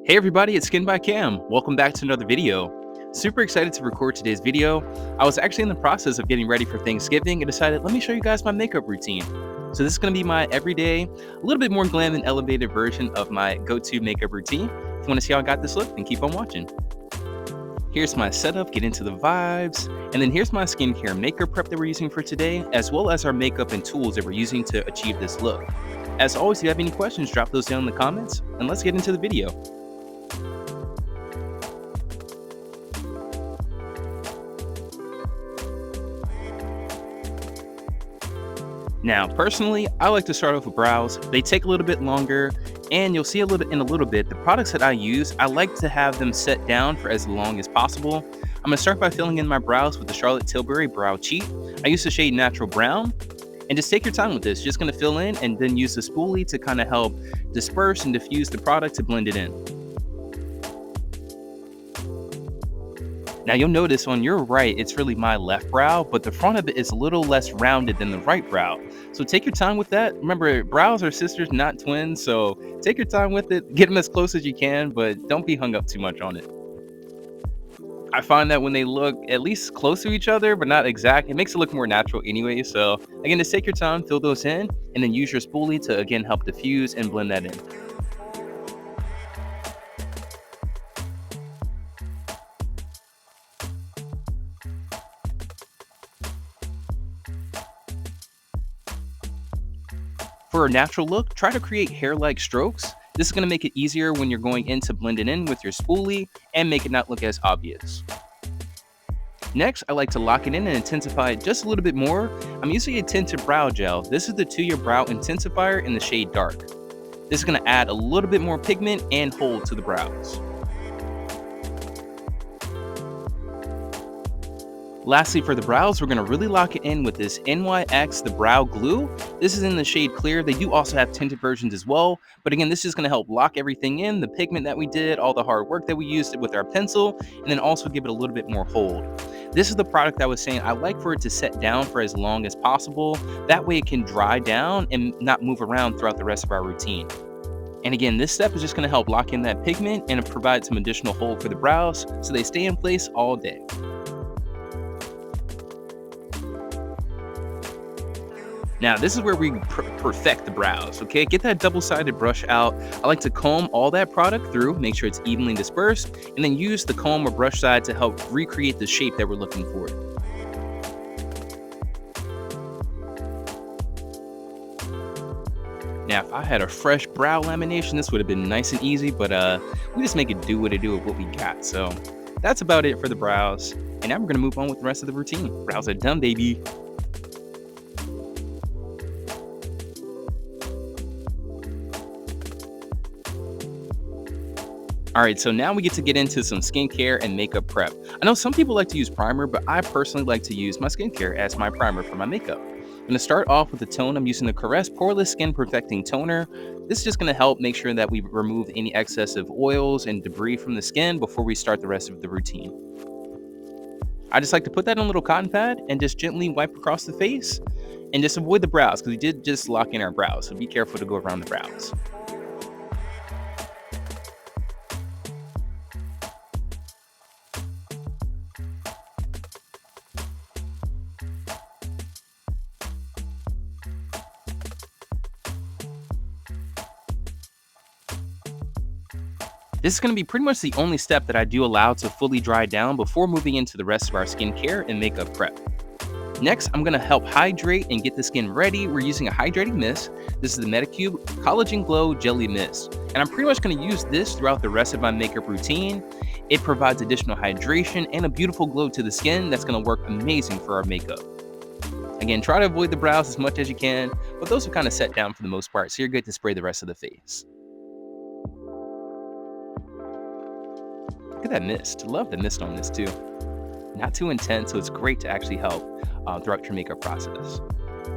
Hey everybody, it's Skin by Cam. Welcome back to another video. Super excited to record today's video. I was actually in the process of getting ready for Thanksgiving and decided let me show you guys my makeup routine. So this is going to be my everyday, a little bit more glam and elevated version of my go-to makeup routine. If you want to see how I got this look, then keep on watching. Here's my setup, get into the vibes, and then here's my skincare makeup prep that we're using for today, as well as our makeup and tools that we're using to achieve this look. As always, if you have any questions, drop those down in the comments, and let's get into the video. Now, personally, I like to start off with brows. They take a little bit longer, and you'll see in a little bit, the products that I use, I like to have them set down for as long as possible. I'm gonna start by filling in my brows with the Charlotte Tilbury Brow Cheat. I use the shade Natural Brown, and just take your time with this. Just gonna fill in and then use the spoolie to kind of help disperse and diffuse the product to blend it in. Now you'll notice on your right, it's really my left brow, but the front of it is a little less rounded than the right brow. So take your time with that. Remember, brows are sisters, not twins. So take your time with it, get them as close as you can, but don't be hung up too much on it. I find that when they look at least close to each other, but not exact, it makes it look more natural anyway. So again, just take your time, fill those in, and then use your spoolie to again help diffuse and blend that in. For a natural look, try to create hair-like strokes. This is going to make it easier when you're going in to blend it in with your spoolie and make it not look as obvious. Next, I like to lock it in and intensify it just a little bit more. I'm using a tinted brow gel. This is the To Your Brow Intensifier in the shade Dark. This is going to add a little bit more pigment and hold to the brows. Lastly, for the brows, we're going to really lock it in with this NYX, the Brow Glue. This is in the shade Clear. They do also have tinted versions as well. But again, this is going to help lock everything in, the pigment that we did, all the hard work that we used with our pencil, and then also give it a little bit more hold. This is the product I was saying I like for it to set down for as long as possible. That way it can dry down and not move around throughout the rest of our routine. And again, this step is just going to help lock in that pigment and provide some additional hold for the brows so they stay in place all day. Now, this is where we perfect the brows, okay? Get that double-sided brush out. I like to comb all that product through, make sure it's evenly dispersed, and then use the comb or brush side to help recreate the shape that we're looking for. Now, if I had a fresh brow lamination, this would have been nice and easy, but we just make it do what it do with what we got. So that's about it for the brows. And now we're gonna move on with the rest of the routine. Brows are done, baby. All right, so now we get into some skincare and makeup prep. I know some people like to use primer, but I personally like to use my skincare as my primer for my makeup. I'm gonna start off with the tone. I'm using the Korres Poreless Skin Perfecting Toner. This is just gonna help make sure that we remove any excessive oils and debris from the skin before we start the rest of the routine. I just like to put that on a little cotton pad and just gently wipe across the face and just avoid the brows because we did just lock in our brows, so be careful to go around the brows. This is going to be pretty much the only step that I do allow to fully dry down before moving into the rest of our skincare and makeup prep. Next, I'm going to help hydrate and get the skin ready. We're using a hydrating mist. This is the Medicube Collagen Glow Jelly Mist. And I'm pretty much going to use this throughout the rest of my makeup routine. It provides additional hydration and a beautiful glow to the skin that's going to work amazing for our makeup. Again, try to avoid the brows as much as you can, but those are kind of set down for the most part, so you're good to spray the rest of the face. Look at that mist. Love the mist on this too. Not too intense, so it's great to actually help throughout your makeup process.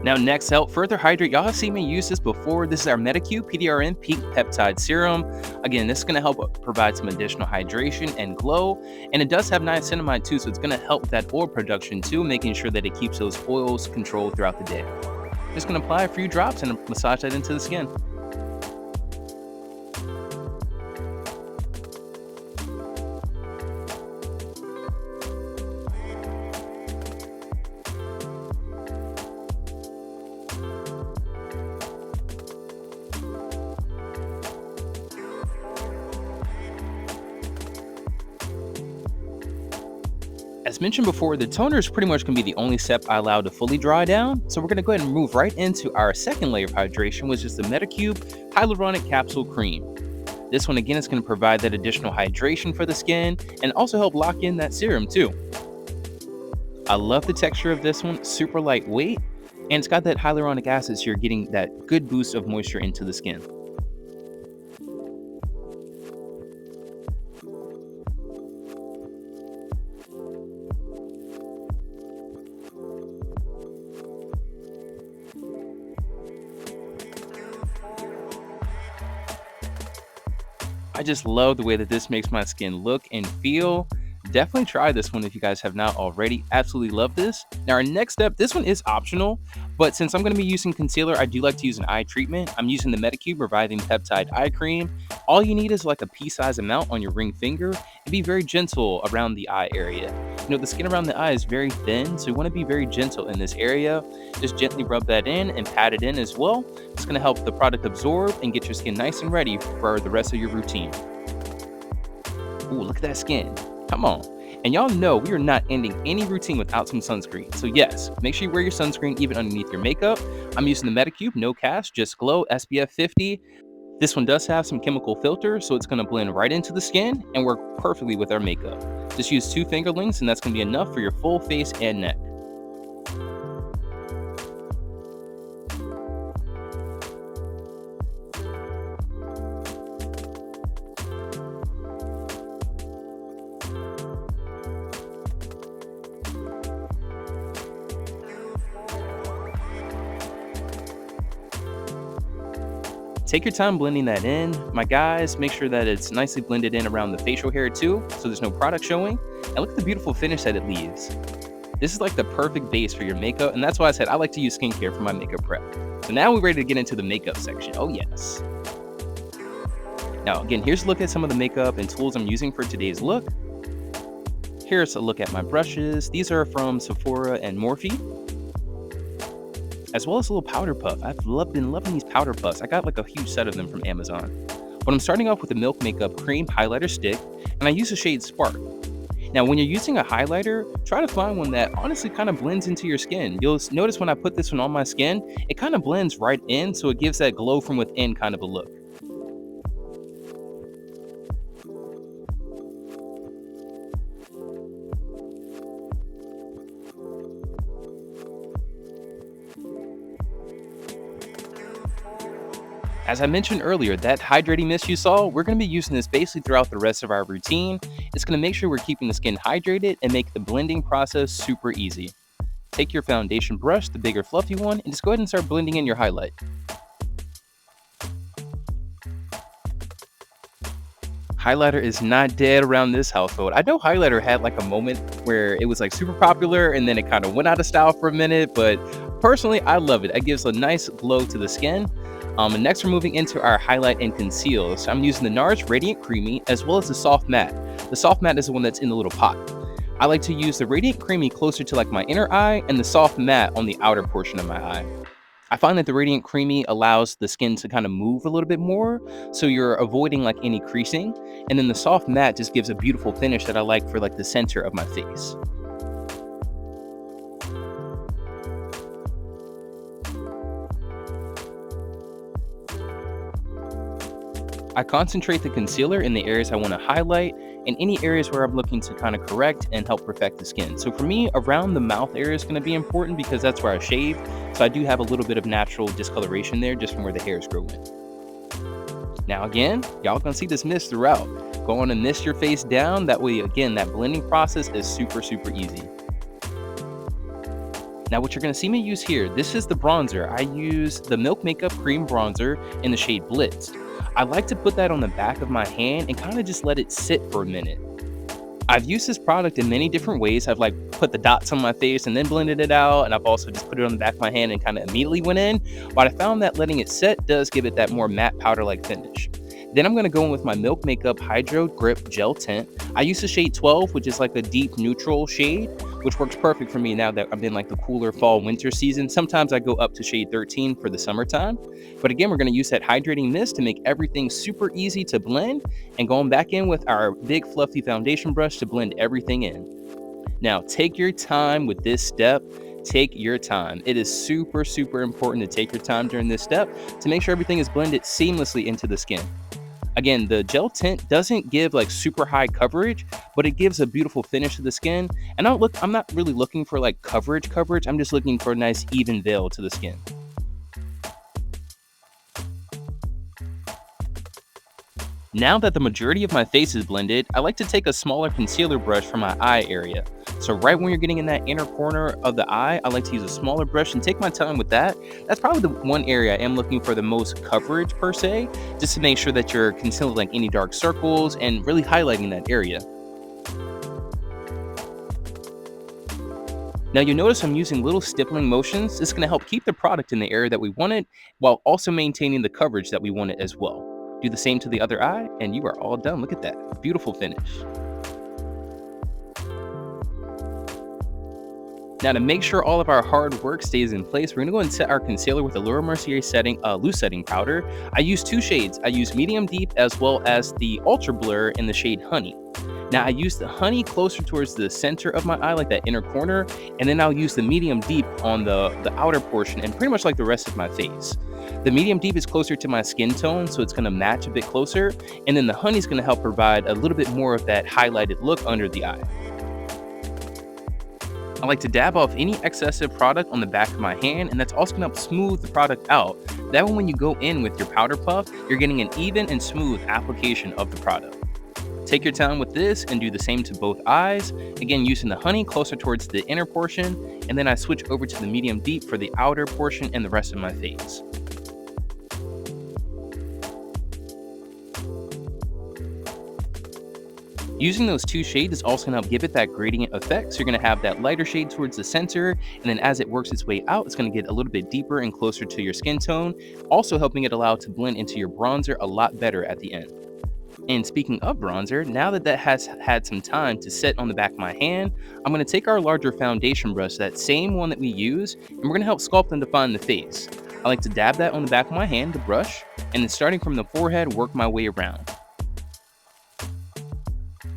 Now next, to help further hydrate, y'all have seen me use this before. This is our Medicube PDRN Peak Peptide Serum. Again, this is going to help provide some additional hydration and glow. And it does have niacinamide too, so it's going to help with that oil production too, making sure that it keeps those oils controlled throughout the day. Just going to apply a few drops and massage that into the skin. As mentioned before, the toner is pretty much going to be the only step I allow to fully dry down. So we're going to go ahead and move right into our second layer of hydration, which is the Medicube Hyaluronic Capsule Cream. This one again is going to provide that additional hydration for the skin and also help lock in that serum too. I love the texture of this one, super lightweight, and it's got that hyaluronic acid, so you're getting that good boost of moisture into the skin. I just love the way that this makes my skin look and feel. Definitely try this one if you guys have not already. Absolutely love this. Now our next step, this one is optional, but since I'm going to be using concealer, I do like to use an eye treatment. I'm using the Medicube Reviving Peptide Eye Cream. All you need is like a pea-sized amount on your ring finger and be very gentle around the eye area. You know, the skin around the eye is very thin, so you want to be very gentle in this area. Just gently rub that in and pat it in as well. It's going to help the product absorb and get your skin nice and ready for the rest of your routine. Ooh, look at that skin. Come on. And y'all know we are not ending any routine without some sunscreen. So yes, make sure you wear your sunscreen even underneath your makeup. I'm using the Medicube, no cast, just glow, SPF 50. This one does have some chemical filter, so it's going to blend right into the skin and work perfectly with our makeup. Just use 2 fingerlings and that's going to be enough for your full face and neck. Take your time blending that in. My guys, make sure that it's nicely blended in around the facial hair too, so there's no product showing. And look at the beautiful finish that it leaves. This is like the perfect base for your makeup, and that's why I said I like to use skincare for my makeup prep. So now we're ready to get into the makeup section. Oh yes. Now again, here's a look at some of the makeup and tools I'm using for today's look. Here's a look at my brushes. These are from Sephora and Morphe, as well as a little powder puff. I've been loving these powder puffs. I got like a huge set of them from Amazon. But I'm starting off with the Milk Makeup Cream Highlighter Stick, and I use the shade Spark. Now, when you're using a highlighter, try to find one that honestly kind of blends into your skin. You'll notice when I put this one on my skin, it kind of blends right in, so it gives that glow from within kind of a look. As I mentioned earlier, that hydrating mist you saw, we're going to be using this basically throughout the rest of our routine. It's going to make sure we're keeping the skin hydrated and make the blending process super easy. Take your foundation brush, the bigger fluffy one, and just go ahead and start blending in your highlight. Highlighter is not dead around this household. I know highlighter had like a moment where it was like super popular and then it kind of went out of style for a minute, but personally, I love it. It gives a nice glow to the skin. And next we're moving into our highlight and conceal. So I'm using the NARS Radiant Creamy as well as the Soft Matte. The Soft Matte is the one that's in the little pot. I like to use the Radiant Creamy closer to like my inner eye and the Soft Matte on the outer portion of my eye. I find that the Radiant Creamy allows the skin to kind of move a little bit more, so you're avoiding like any creasing. And then the Soft Matte just gives a beautiful finish that I like for like the center of my face. I concentrate the concealer in the areas I want to highlight and any areas where I'm looking to kind of correct and help perfect the skin. So for me, around the mouth area is going to be important because that's where I shave. So I do have a little bit of natural discoloration there just from where the hair is growing. Now again, y'all gonna see this mist throughout. Go on and mist your face down. That way, again, that blending process is super easy. Now what you're gonna see me use here, this is the bronzer. I use the Milk Makeup Cream Bronzer in the shade Blitz. I like to put that on the back of my hand and kind of just let it sit for a minute. I've used this product in many different ways. I've like put the dots on my face and then blended it out, and I've also just put it on the back of my hand and kind of immediately went in. But I found that letting it set does give it that more matte powder-like finish. Then I'm going to go in with my Milk Makeup Hydro Grip Gel Tint. I use the shade 12, which is like a deep neutral shade, which works perfect for me now that I'm in like the cooler fall winter season. Sometimes I go up to shade 13 for the summertime. But again, we're going to use that hydrating mist to make everything super easy to blend, and going back in with our big fluffy foundation brush to blend everything in. Now, take your time with this step. Take your time. It is super, super important to take your time during this step to make sure everything is blended seamlessly into the skin. Again, the gel tint doesn't give like super high coverage, but it gives a beautiful finish to the skin. And I'm not really looking for like coverage. I'm just looking for a nice even veil to the skin. Now that the majority of my face is blended, I like to take a smaller concealer brush for my eye area. So right when you're getting in that inner corner of the eye, I like to use a smaller brush and take my time with that. That's probably the one area I am looking for the most coverage per se, just to make sure that you're concealing like any dark circles and really highlighting that area. Now you'll notice I'm using little stippling motions. This is going to help keep the product in the area that we wanted while also maintaining the coverage that we wanted as well. Do the same to the other eye and you are all done. Look at that. Beautiful finish. Now to make sure all of our hard work stays in place, we're going to go and set our concealer with a Mercier loose setting powder. I use two shades. I use medium deep as well as the ultra blur in the shade Honey. Now I use the Honey closer towards the center of my eye, like that inner corner, and then I'll use the medium deep on the outer portion and pretty much like the rest of my face. The medium deep is closer to my skin tone, so it's going to match a bit closer, and then the Honey is going to help provide a little bit more of that highlighted look under the eye. I like to dab off any excessive product on the back of my hand, and that's also going to help smooth the product out. That way when you go in with your powder puff, you're getting an even and smooth application of the product. Take your time with this and do the same to both eyes. Again, using the Honey closer towards the inner portion, and then I switch over to the medium deep for the outer portion and the rest of my face. Using those two shades is also going to help give it that gradient effect. So you're going to have that lighter shade towards the center, and then as it works its way out, it's going to get a little bit deeper and closer to your skin tone, also helping it allow it to blend into your bronzer a lot better at the end. And speaking of bronzer, now that has had some time to set on the back of my hand, I'm going to take our larger foundation brush, that same one that we use, and we're going to help sculpt and define the face. I like to dab that on the back of my hand, the brush, and then starting from the forehead, work my way around.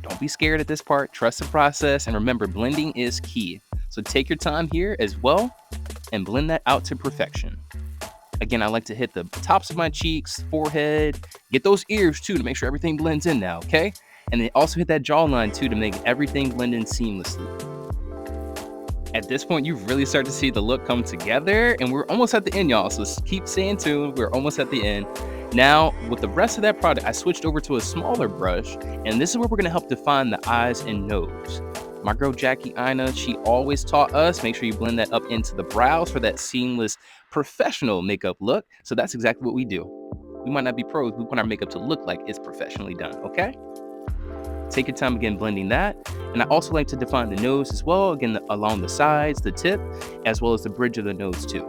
Don't be scared at this part, trust the process, and remember, blending is key. So take your time here as well and blend that out to perfection. Again, I like to hit the tops of my cheeks, forehead, get those ears too to make sure everything blends in now, okay? And then also hit that jawline too to make everything blend in seamlessly. At this point, you really start to see the look come together, and we're almost at the end, y'all. So keep staying tuned. We're almost at the end. Now, with the rest of that product, I switched over to a smaller brush, and this is where we're gonna help define the eyes and nose. My girl Jackie Ina, she always taught us, make sure you blend that up into the brows for that seamless, professional makeup look. So that's exactly what we do. We might not be pros, we want our makeup to look like it's professionally done, okay? Take your time again blending that. And I also like to define the nose as well, again, along the sides, the tip, as well as the bridge of the nose too.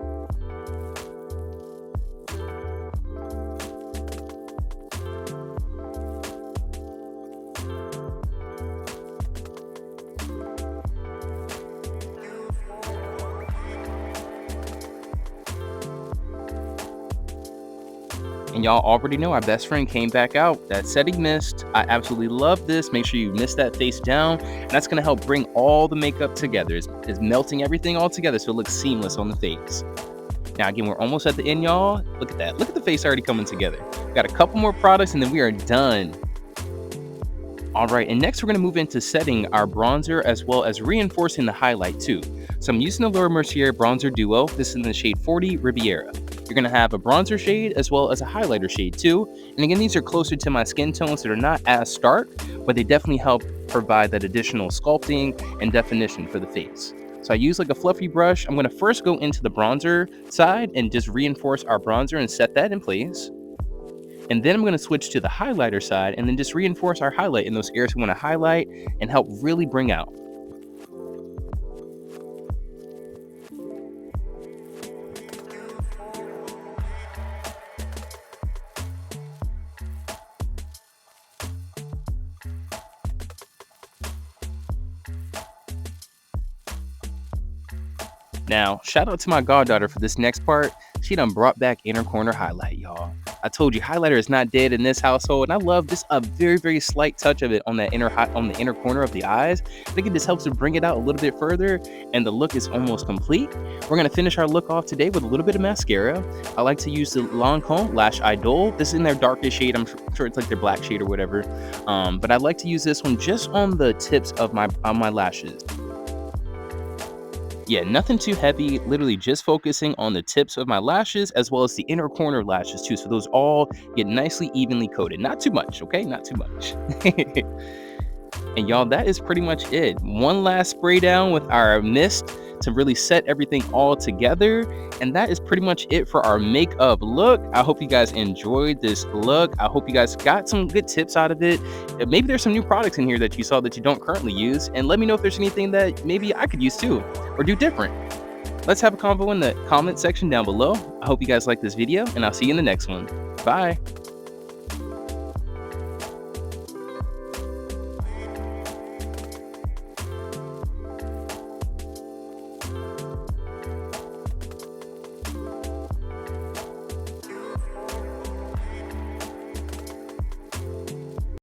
And y'all already know our best friend came back out. That setting mist. I absolutely love this. Make sure you mist that face down. And that's going to help bring all the makeup together. It's melting everything all together so it looks seamless on the face. Now, again, we're almost at the end, y'all. Look at that. Look at the face already coming together. We got a couple more products and then we are done. All right, and next we're going to move into setting our bronzer as well as reinforcing the highlight too. So I'm using the Mercier Bronzer Duo. This is in the shade 40 Riviera. You're going to have a bronzer shade as well as a highlighter shade too. And again, these are closer to my skin tone, so they're not as stark, but they definitely help provide that additional sculpting and definition for the face. So I use like a fluffy brush. I'm going to first go into the bronzer side and just reinforce our bronzer and set that in place. And then I'm going to switch to the highlighter side and then just reinforce our highlight in those areas we want to highlight and help really bring out. Now, shout out to my goddaughter for this next part. She done brought back inner corner highlight, y'all. I told you highlighter is not dead in this household, and I love just a very, very slight touch of it on that on the inner corner of the eyes. I think it just helps to bring it out a little bit further, and the look is almost complete. We're gonna finish our look off today with a little bit of mascara. I like to use the Lancome Lash Idol. This is in their darkest shade. I'm sure it's like their black shade or whatever. But I like to use this one just on the tips of my lashes. Yeah, nothing too heavy, literally just focusing on the tips of my lashes as well as the inner corner lashes too. So those all get nicely evenly coated. Not too much, okay? Not too much. And y'all, that is pretty much it. One last spray down with our mist to really set everything all together. And that is pretty much it for our makeup look. I hope you guys enjoyed this look. I hope you guys got some good tips out of it. Maybe there's some new products in here that you saw that you don't currently use. And let me know if there's anything that maybe I could use too or do different. Let's have a convo in the comment section down below. I hope you guys like this video, and I'll see you in the next one. Bye.